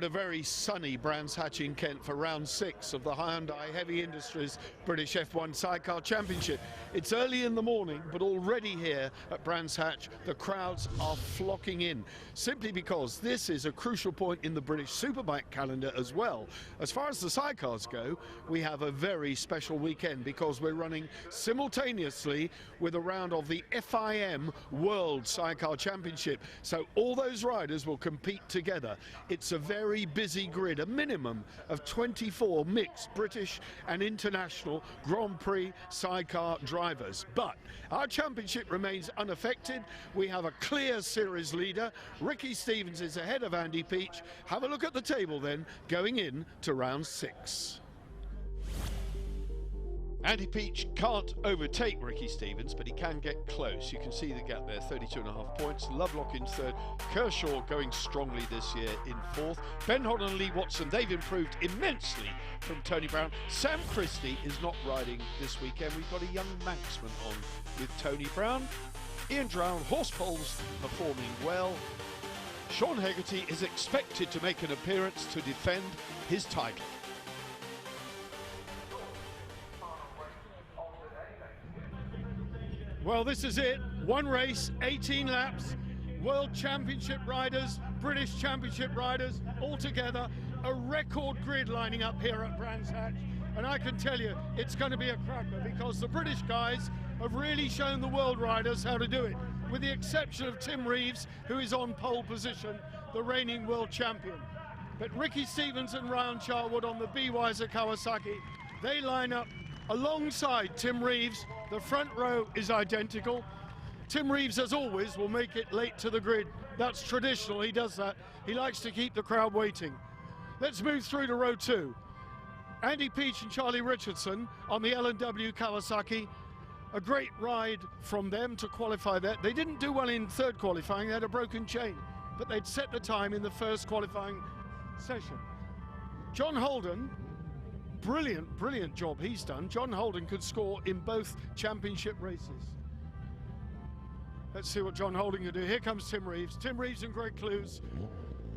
a very sunny Brands Hatch in Kent for round 6 of the Hyundai Heavy Industries British F1 Sidecar Championship. It's early in the morning, but already here at Brands Hatch, the crowds are flocking in, simply because this is a crucial point in the British Superbike calendar as well. As far as the sidecars go, we have a very special weekend because we're running simultaneously with a round of the FIM World Sidecar Championship. So all those riders will compete together. It's a very busy grid, a minimum of 24 mixed British and international Grand Prix sidecar drivers. But our championship remains unaffected. We have a clear series leader. Ricky Stevens is ahead of Andy Peach. Have a look at the table then, going in to round 6. Andy Peach can't overtake Ricky Stevens, but he can get close. You can see the gap there, 32.5 points. Lovelock in third. Kershaw going strongly this year in fourth. Ben Hodden and Lee Watson, they've improved immensely from Tony Brown. Sam Christie is not riding this weekend. We've got a young Manxman on with Tony Brown. Ian Drown, horse poles performing well. Sean Hegarty is expected to make an appearance to defend his title. Well, this is it. One race, 18 laps, World Championship riders, British Championship riders, all together. A record grid lining up here at Brands Hatch. And I can tell you, it's going to be a cracker because the British guys have really shown the world riders how to do it, with the exception of Tim Reeves, who is on pole position, the reigning world champion. But Ricky Stevens and Ryan Charwood on the Be-Wiser Kawasaki, they line up alongside Tim Reeves. The front row is identical. Tim Reeves, as always, will make it late to the grid. That's traditional, he does that. He likes to keep the crowd waiting. Let's move through to row 2. Andy Peach and Charlie Richardson on the L&W Kawasaki. A great ride from them to qualify there. They didn't do well in third qualifying, they had a broken chain, but they'd set the time in the first qualifying session. John Holden, brilliant job he's done. John Holden could score in both championship races. Let's see what John Holden can do. Here comes Tim Reeves. Tim Reeves and Greg Clues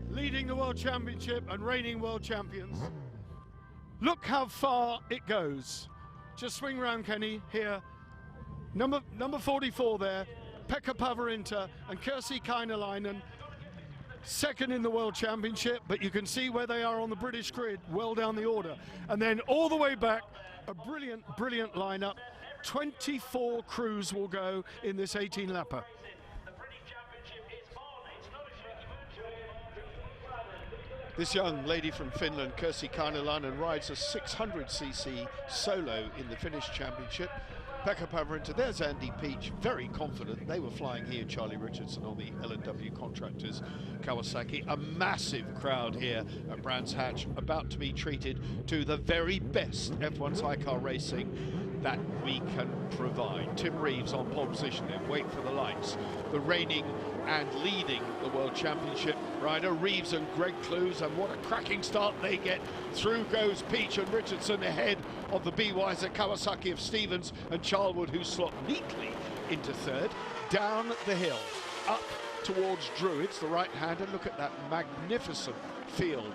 leading the World Championship and reigning world champions. Look how far it goes. Just swing round, Kenny, here. Number 44 there, Pekka Pavarinta and Kirsi Kainalainen, second in the World Championship, but you can see where they are on the British grid, well down the order. And then all the way back, a brilliant lineup. 24 crews will go in this 18-lapper. This young lady from Finland, Kirsi Kainalainen, rides a 600cc solo in the Finnish Championship. Pekka Pavarinta, there's Andy Peach, very confident. They were flying here, Charlie Richardson on the L&W Contractors Kawasaki. A massive crowd here at Brands Hatch, about to be treated to the very best F1 sidecar racing that we can provide. Tim Reeves on pole position, then wait for the lights. The reigning and leading the World Championship rider, Reeves and Greg Clues, and what a cracking start they get. Through goes Peach and Richardson ahead of the Be-Wiser Kawasaki of Stevens and Charlwood, who slot neatly into third. Down the hill, up towards Druids, the right-hander. Look at that magnificent field.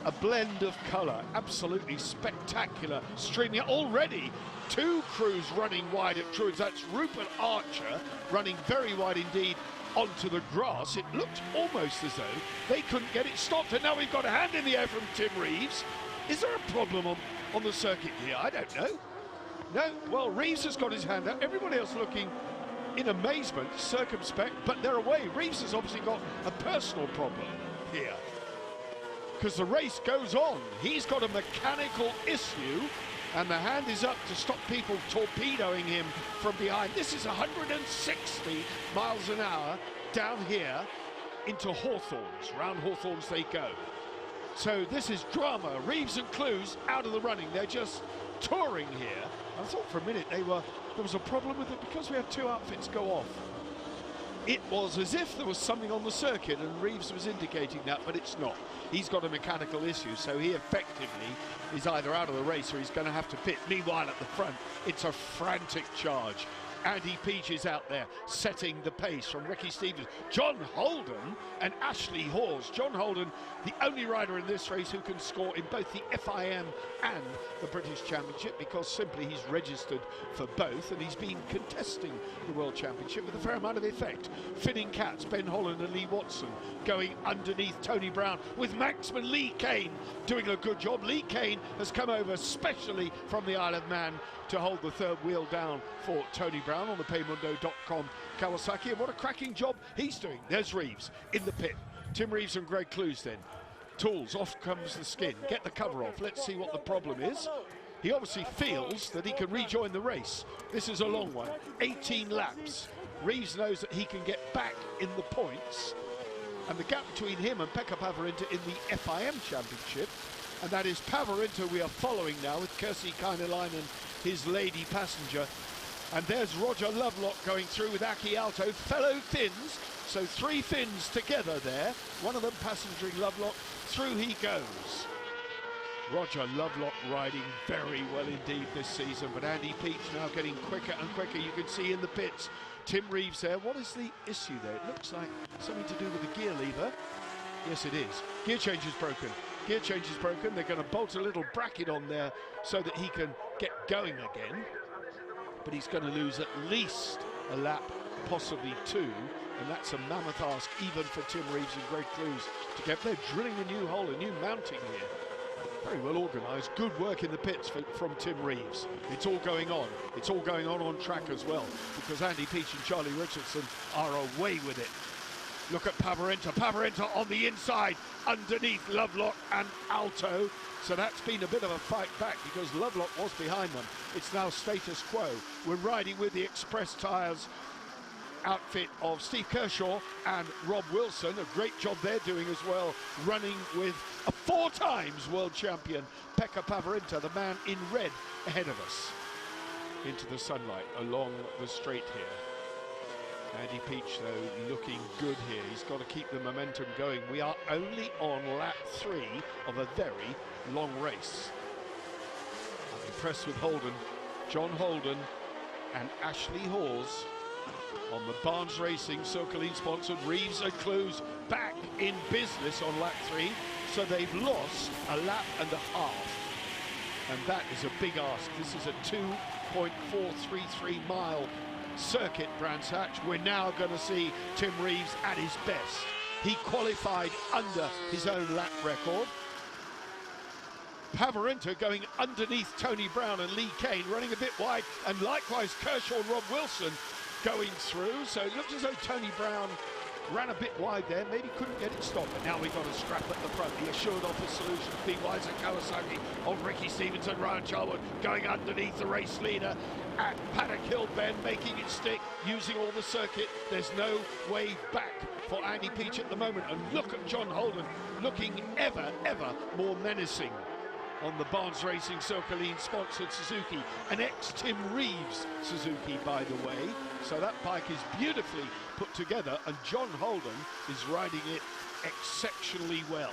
A blend of colour, absolutely spectacular, streaming already. 2 crews running wide at Druids. That's Rupert Archer running very wide indeed onto the grass. It looked almost as though they couldn't get it stopped, and now we've got a hand in the air from Tim Reeves. Is there a problem on the circuit here? I don't know. No, well, Reeves has got his hand out. Everybody else looking in amazement, circumspect, but they're away. Reeves has obviously got a personal problem here, because the race goes on. He's got a mechanical issue, and the hand is up to stop people torpedoing him from behind. This is 160 miles an hour down here into Hawthorns. Round Hawthorns they go. So this is drama. Reeves and Clues out of the running. They're just touring here. I thought for a minute there was a problem with it because we had 2 outfits go off. It was as if there was something on the circuit, and Reeves was indicating that, but it's not. He's got a mechanical issue, so he effectively is either out of the race or he's going to have to pit. Meanwhile, at the front, it's a frantic charge. Andy Peach is out there setting the pace from Ricky Stevens. John Holden and Ashley Hawes. John Holden, the only rider in this race who can score in both the FIM and the British Championship, because simply he's registered for both, and he's been contesting the World Championship with a fair amount of effect. Finning Cats, Ben Holland and Lee Watson going underneath Tony Brown, with Manxman Lee Kane doing a good job. Lee Kane has come over specially from the Isle of Man to hold the third wheel down for Tony Brown on the Paymundo.com Kawasaki, and what a cracking job he's doing. There's Reeves in the pit. Tim Reeves and Greg Clues then. Tools, off comes the skin. Get the cover off. Let's see what the problem is. He obviously feels that he can rejoin the race. This is a long one, 18 laps. Reeves knows that he can get back in the points, and the gap between him and Pekka Pavarinta in the FIM Championship, and that is Pavarinta we are following now with Kirsi Kainalainen, his lady passenger. And there's Roger Lovelock going through with Aki Aalto, fellow Finns. So 3 Finns together there, one of them passengering Lovelock. Through he goes. Roger Lovelock riding very well indeed this season, but Andy Peach now getting quicker and quicker. You can see in the pits Tim Reeves there. What is the issue there? It looks like something to do with the gear lever. Yes, it is. Gear change is broken. Gear change is broken. They're going to bolt a little bracket on there so that he can get going again. But he's going to lose at least a lap, possibly 2. And that's a mammoth ask even for Tim Reeves and Greg Clues to get there. Drilling a new hole, a new mounting here. Very well organised. Good work in the pits from Tim Reeves. It's all going on. It's all going on track as well, because Andy Peach and Charlie Richardson are away with it. Look at Pavarinta. Pavarinta on the inside, underneath Lovelock and Aalto. So that's been a bit of a fight back, because Lovelock was behind them. It's now status quo. We're riding with the Express Tyres outfit of Steve Kershaw and Rob Wilson. A great job they're doing as well, running with a 4 times world champion, Pekka Pavarinta, the man in red ahead of us. Into the sunlight along the straight here. Andy Peach, though, looking good here. He's got to keep the momentum going. We are only on lap 3 of a very long race. I'm impressed with Holden, John Holden and Ashley Hawes on the Barnes Racing Circling sponsored Reeves and Clues back in business on lap 3. So they've lost a lap and a half. And that is a big ask. This is a 2.433 mile circuit, Brands Hatch. We're now going to see Tim Reeves at his best. He qualified under his own lap record. Pavarinta going underneath Tony Brown and Lee Kane, running a bit wide, and likewise Kershaw and Rob Wilson going through. So it looks as though Tony Brown ran a bit wide there, maybe couldn't get it stopped, but now we've got a scrap at the front. The Assured Office Solutions, Be Wise and Kawasaki of Ricky Stevens and Ryan Charwood going underneath the race leader at Paddock Hill Bend, making it stick, using all the circuit. There's no way back for Andy Peach at the moment. And look at John Holden looking ever more menacing on the Barnes Racing Circling sponsored Suzuki, an ex-Tim Reeves Suzuki, by the way. So that bike is beautifully put together, and John Holden is riding it exceptionally well.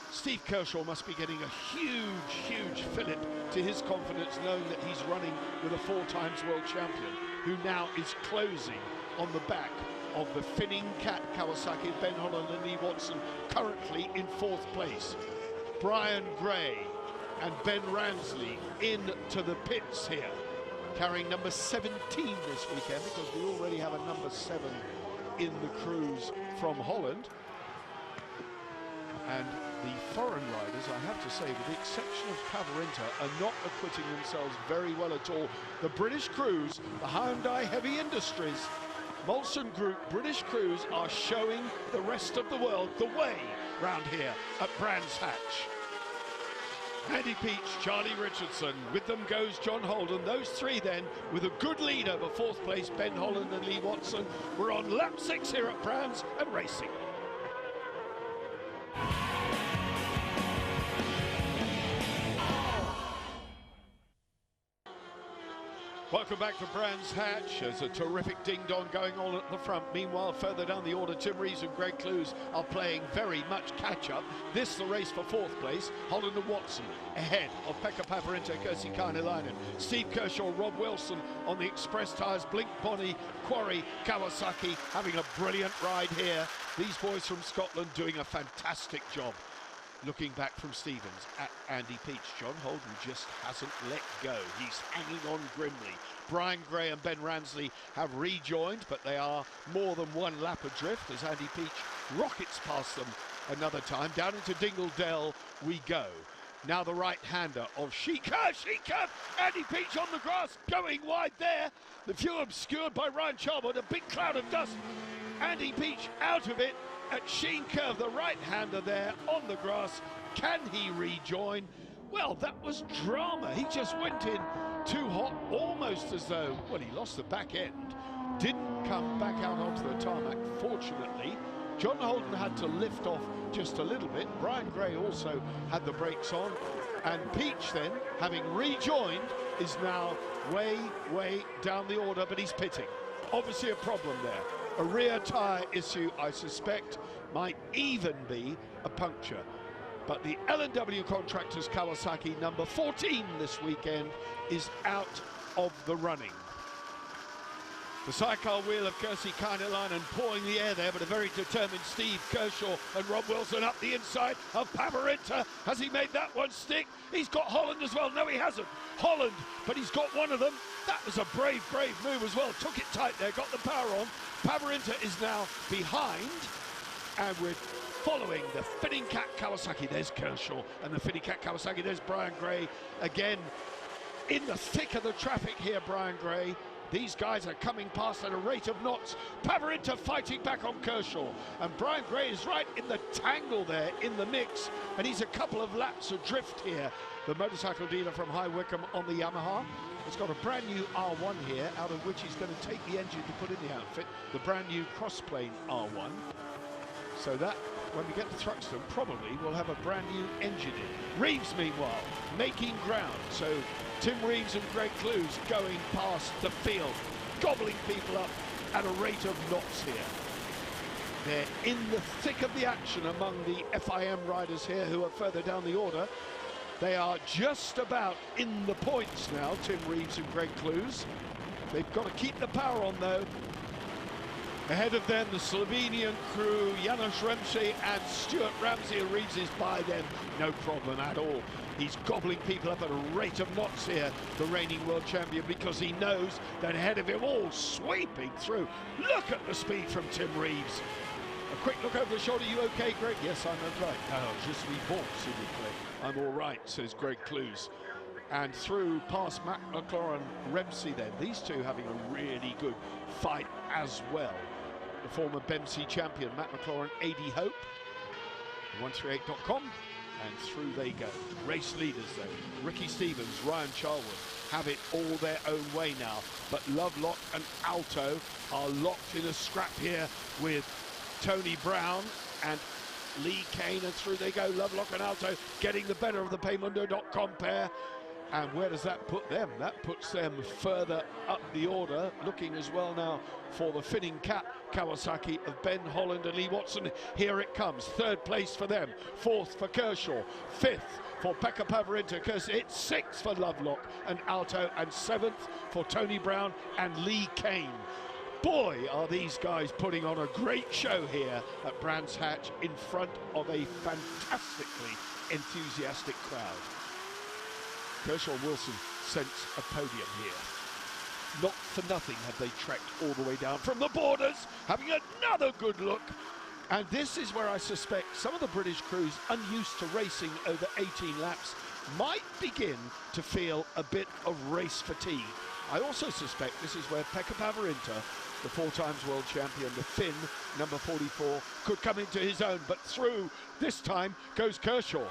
Steve Kershaw must be getting a huge fillip to his confidence, knowing that he's running with a 4 times world champion, who now is closing on the back of the Finning Cat Kawasaki, Ben Holland and Lee Watson, currently in 4th place. Brian Gray and Ben Ransley into the pits here, carrying number 17 this weekend, because we already have a number 7 in the crews from Holland. And the foreign riders, I have to say, with the exception of Pavarinta, are not acquitting themselves very well at all. The British crews, the Hyundai Heavy Industries, Molson Group British crews, are showing the rest of the world the way round here at Brands Hatch. Andy Peach, Charlie Richardson, with them goes John Holden. Those 3 then, with a good lead over 4th place, Ben Holland and Lee Watson. We're on lap 6 here at Brands and Racing. Welcome back to Brands Hatch. There's a terrific ding-dong going on at the front. Meanwhile, further down the order, Tim Reeves and Greg Clues are playing very much catch-up. This the race for fourth place. Holland and Watson ahead of Pekka Pavarinta, Kirsi Kainalainen, Steve Kershaw, Rob Wilson on the Express Tyres, Blink Bonnie, Quarry, Kawasaki having a brilliant ride here. These boys from Scotland doing a fantastic job. Looking back from Stevens at Andy Peach. John Holden just hasn't let go. He's hanging on grimly. Brian Gray and Ben Ransley have rejoined, but they are more than one lap adrift as Andy Peach rockets past them another time. Down into Dingle Dell we go. Now the right-hander of Sidecar. Andy Peach on the grass, going wide there. The view obscured by Ryan Chalmers, a big cloud of dust. Andy Peach out of it. At Sheen Curve, the right-hander there on the grass. Can he rejoin? Well, that was drama. He just went in too hot, almost as though, well, he lost the back end. Didn't come back out onto the tarmac, fortunately. John Holden had to lift off just a little bit. Brian Gray also had the brakes on. And Peach then, having rejoined, is now way down the order, but he's pitting. Obviously a problem there. A rear tyre issue, I suspect, might even be a puncture. But the L&W Contractors Kawasaki number 14 this weekend is out of the running. The sidecar wheel of Kirsi Kainalainen pawing the air there, but a very determined Steve Kershaw and Rob Wilson up the inside of Pavarinta. Has he made that one stick? He's got Holland as well. No, he hasn't. Holland, but he's got one of them. That was a brave move as well. Took it tight there, got the power on. Pavarinta is now behind, and we're following the Finning Cat Kawasaki. There's Kershaw and the Finning Cat Kawasaki. There's Brian Gray again in the thick of the traffic here. Brian Gray. These guys are coming past at a rate of knots. Pavarinta fighting back on Kershaw. And Brian Gray is right in the tangle there in the mix. And he's a couple of laps adrift here. The motorcycle dealer from High Wycombe on the Yamaha. He's got a brand new R1 here, out of which he's going to take the engine to put in the outfit. The brand new Crossplane R1. So that, when we get to Thruxton, probably we'll have a brand new engine in. Reeves, meanwhile, making ground. So Tim Reeves and Greg Clues going past the field, gobbling people up at a rate of knots here. They're in the thick of the action among the FIM riders here who are further down the order. They are just about in the points now, Tim Reeves and Greg Clues. They've got to keep the power on though. Ahead of them, the Slovenian crew, Janos Remse and Stuart Ramsey. Reeves is by them, no problem at all. He's gobbling people up at a rate of knots here, the reigning world champion, because he knows that ahead of him, all sweeping through. Look at the speed from Tim Reeves. A quick look over the shoulder. You okay, Greg? Yes, I'm all right. Oh, je suis bon, s'il vous plaît. I'm all right, says Greg Clues. And through past Matt McLaurin, Remse then. These two having a really good fight as well. The former BEMC champion, Matt McLaurin, AD Hope, 138.com, and through they go. Race leaders though, Ricky Stevens, Ryan Charlwood, have it all their own way now, but Lovelock and Alto are locked in a scrap here with Tony Brown and Lee Kane, and through they go, Lovelock and Alto getting the better of the Paymundo.com pair. And where does that put them? That puts them further up the order, looking as well now for the Finning Cat Kawasaki of Ben Holland and Lee Watson. Here it comes, third place for them, fourth for Kershaw, fifth for Pekka Pavarinta, it's sixth for Lovelock and Alto, and seventh for Tony Brown and Lee Kane. Boy, are these guys putting on a great show here at Brands Hatch in front of a fantastically enthusiastic crowd. Kershaw and Wilson sense a podium here. Not for nothing have they trekked all the way down from the borders, having another good look. And this is where I suspect some of the British crews, unused to racing over 18 laps, might begin to feel a bit of race fatigue. I also suspect this is where Pekka Pavarinta, the 4 times world champion, the Finn, number 44, could come into his own. But through this time goes Kershaw.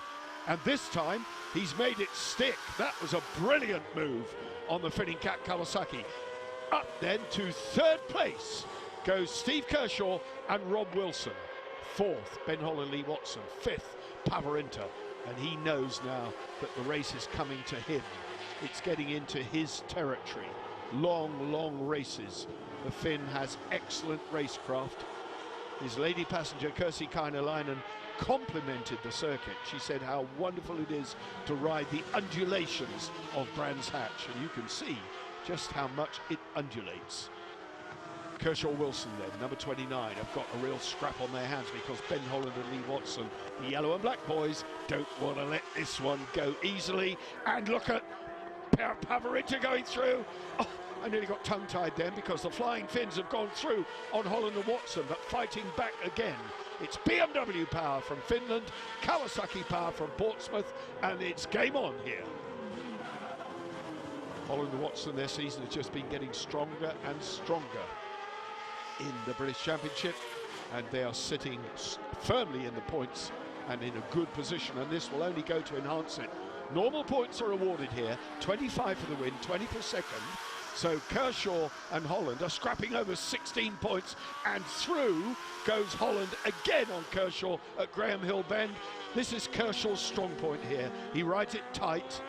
And this time, he's made it stick. That was a brilliant move on the Finning Cat Kawasaki. Up then to third place goes Steve Kershaw and Rob Wilson. Fourth, Ben Holland, Lee Watson. Fifth, Pavarinta. And he knows now that the race is coming to him. It's getting into his territory. long races. The Finn has excellent racecraft. His lady passenger, Kirsi Kainalainen, complimented the circuit. She said how wonderful it is to ride the undulations of Brands Hatch, and you can see just how much it undulates. Kershaw Wilson then, number 29, have got a real scrap on their hands because Ben Holland and Lee Watson, the yellow and black boys, don't want to let this one go easily. And look at Pavarinta going through. Oh, I nearly got tongue-tied then because the Flying Finns have gone through on Holland and Watson, but fighting back again. It's BMW power from Finland, Kawasaki power from Portsmouth, and it's game on here. Holland and Watson, their season has just been getting stronger and stronger in the British Championship, and they are sitting firmly in the points and in a good position, and this will only go to enhance it. Normal points are awarded here, 25 for the win, 20 for second. So Kershaw and Holland are scrapping over 16 points, and through goes Holland again on Kershaw at Graham Hill Bend. This is Kershaw's strong point here. He rides it tight,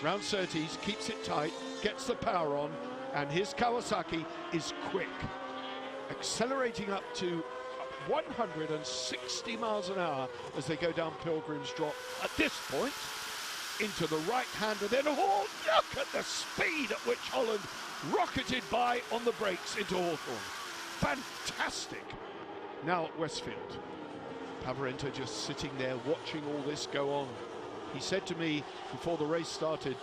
round 30s, keeps it tight, gets the power on, and his Kawasaki is quick, accelerating up to 160 miles an hour as they go down Pilgrim's Drop. At this point, into the right-hander, then oh, look at the speed at which Holland rocketed by on the brakes into Hawthorn. Fantastic. Now at Westfield, Pavarinta just sitting there watching all this go on. He said to me before the race started,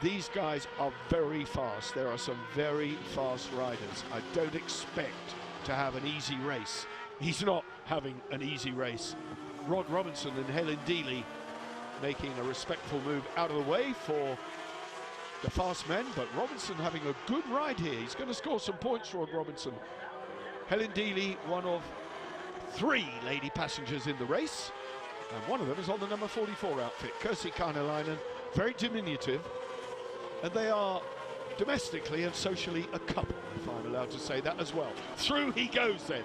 these guys are very fast. There are some very fast riders. I don't expect to have an easy race. He's not having an easy race. Rod Robinson and Helen Dealey making a respectful move out of the way for the fast men, but Robinson having a good ride here. He's going to score some points, Rod Robinson. Helen Dealey, one of 3 lady passengers in the race, and one of them is on the number 44 outfit. Kirsi Kainalainen, very diminutive, and they are domestically and socially a couple, if I'm allowed to say that as well. Through he goes then.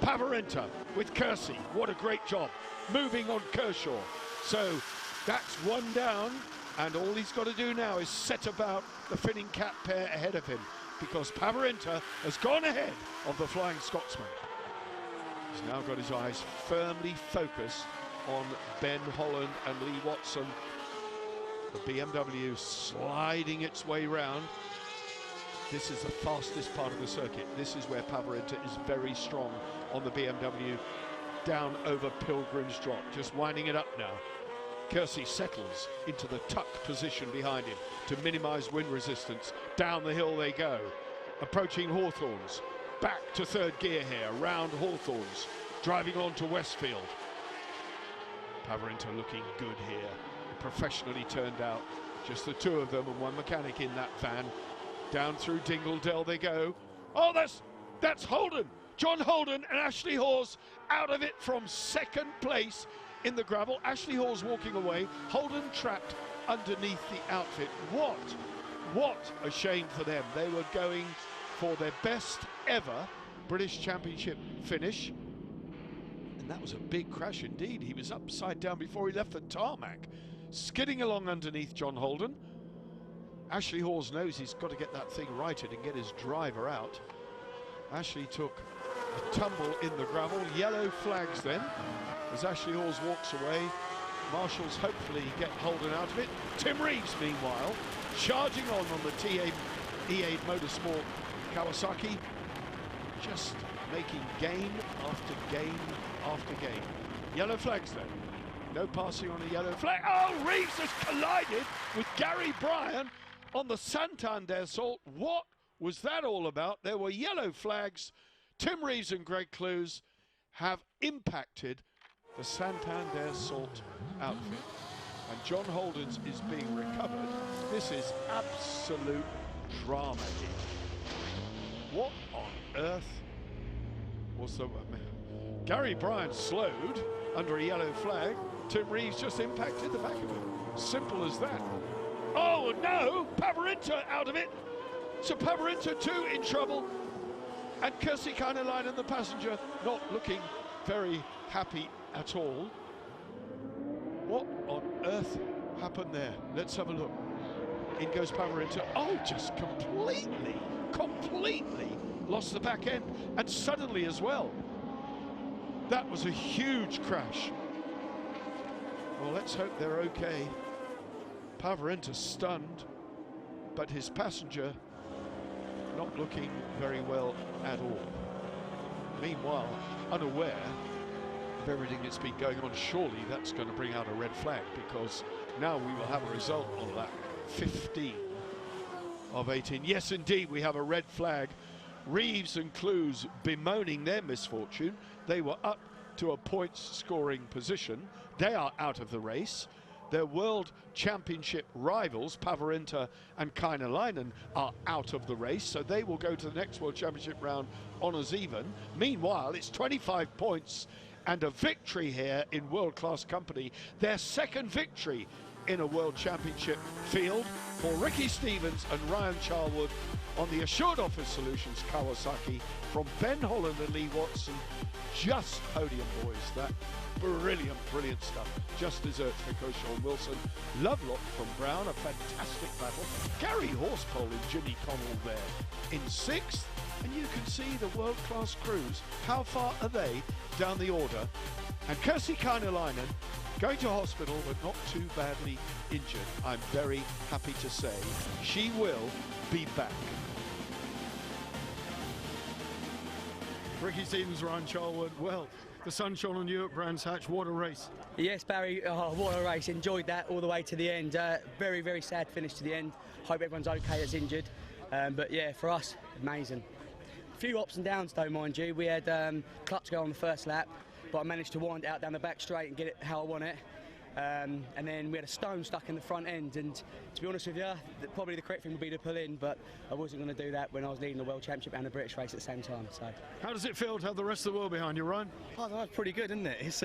Pavarinta with Kirsi, what a great job, moving on Kershaw. So that's one down, and all he's got to do now is set about the Finning Cat pair ahead of him, because Pavarinta has gone ahead of the Flying Scotsman. He's now got his eyes firmly focused on Ben Holland and Lee Watson. The BMW sliding its way round. This is the fastest part of the circuit. This is where Pavarinta is very strong on the BMW down over Pilgrim's Drop. Just winding it up now. Kirsi settles into the tuck position behind him to minimise wind resistance. Down the hill they go, approaching Hawthorns. Back to third gear here, round Hawthorns, driving on to Westfield. Pavarinta looking good here, professionally turned out. Just the 2 of them and 1 mechanic in that van. Down through Dingledell they go. Oh, that's Holden. John Holden and Ashley Hawes out of it from second place in the gravel. Ashley Hawes walking away, Holden trapped underneath the outfit. What a shame for them. They were going for their best ever British Championship finish, and that was a big crash indeed. He was upside down before he left the tarmac, skidding along underneath John Holden. Ashley Hawes knows he's got to get that thing righted and get his driver out. Ashley took a tumble in the gravel. Yellow flags then as Ashley Hawes walks away. Marshals hopefully get Holden out of it. Tim Reeves, meanwhile, charging on the E8 Motorsport Kawasaki, just making gain after gain after gain. Yellow flags then. No passing on a yellow flag. Oh, Reeves has collided with Gary Bryan on the Santander Salt. What was that all about? There were yellow flags. Tim Reeves and Greg Clues have impacted the Santander Salt outfit, and John Holden's is being recovered. This is absolute drama here. What on earth was the... Gary Bryan slowed under a yellow flag. Tim Reeves just impacted the back of him. Simple as that. Oh no, Pavarinta out of it. So Pavarinta too in trouble. And Kirsi Kainalainen, the passenger, not looking very happy at all. What on earth happened there? Let's have a look. In goes Pavarotti. Oh, just completely lost the back end. And suddenly as well. That was a huge crash. Well, let's hope they're okay. Pavarotti stunned, but his passenger not looking very well at all. Meanwhile, unaware of everything that's been going on, surely that's going to bring out a red flag, because now we will have a result on that 15 of 18. Yes, indeed, we have a red flag. Reeves and Clues bemoaning their misfortune. They were up to a points scoring position. They are out of the race. Their World Championship rivals, Pavarotti and Kainalainen, are out of the race, so they will go to the next World Championship round honours even. Meanwhile, it's 25 points and a victory here in world-class company. Their second victory in a World Championship field for Ricky Stevens and Ryan Charlwood on the Assured Office Solutions Kawasaki from Ben Holland and Lee Watson. Just podium, boys. That brilliant stuff. Just desserts for Coach Sean Wilson. Lovelock from Brown, a fantastic battle. Gary Horsepole and Jimmy Connell there in 6th. And you can see the world-class crews. How far are they down the order? And Kirsi Kainalainen going to hospital, but not too badly injured. I'm very happy to say she will be back. Ricky Stevens, Ryan Charlwood. Well, the sun shone on you at Brands Hatch. What a race. Yes, Barry, what a race. Enjoyed that all the way to the end. Very sad finish to the end. Hope everyone's okay that's injured. But yeah, for us, amazing. A few ups and downs though, mind you. We had clutch go on the first lap, but I managed to wind it out down the back straight and get it how I want it. And then we had a stone stuck in the front end, and to be honest with you, probably the correct thing would be to pull in, but I wasn't going to do that when I was leading the World Championship and the British race at the same time. So, how does it feel to have the rest of the world behind you, Ryan? Oh, that's pretty good, isn't it?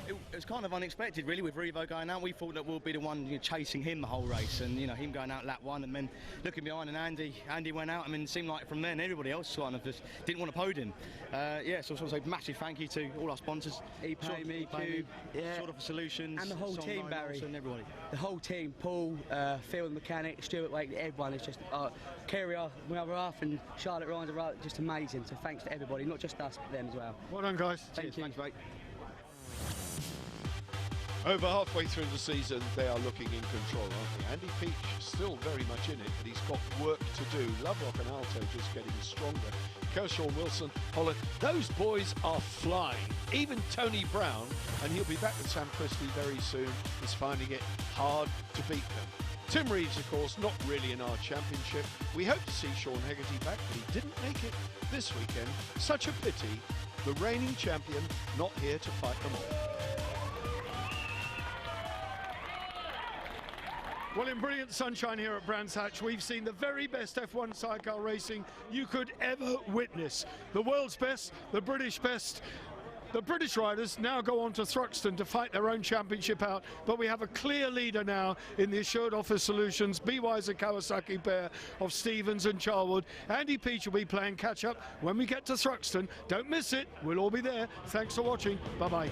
It was kind of unexpected, really, with Revo going out. We thought that we'll be the one chasing him the whole race, and him going out lap 1, and then looking behind, and Andy went out. I mean, it seemed like from then everybody else kind of just didn't want to podium. Yeah, so I want to say massive thank you to all our sponsors, EPAME, EQ, Sort of Solutions, and the whole team, Barry. And everybody. The whole team, Paul, Phil the mechanic, Stuart Wake, everyone is just Kerry, my other half, and Charlotte Ryan's just amazing. So thanks to everybody, not just us, but them as well. Well done, guys. Thank you. Thanks, mate. Over halfway through the season, they are looking in control, aren't they? Andy Peach still very much in it, but he's got work to do. Lovelock and Alto just getting stronger. Kershaw, Wilson, Holland, those boys are flying. Even Tony Brown, and he'll be back with Sam Christie very soon, is finding it hard to beat them. Tim Reeves, of course, not really in our championship. We hope to see Sean Hegarty back, but he didn't make it this weekend. Such a pity. The reigning champion not here to fight them all. Well, in brilliant sunshine here at Brands Hatch, we've seen the very best F1 sidecar racing you could ever witness. The world's best, the British best. The British riders now go on to Thruxton to fight their own championship out, but we have a clear leader now in the Assured Office Solutions, BY's and Kawasaki pair of Stevens and Charlwood. Andy Peach will be playing catch-up when we get to Thruxton. Don't miss it. We'll all be there. Thanks for watching. Bye-bye.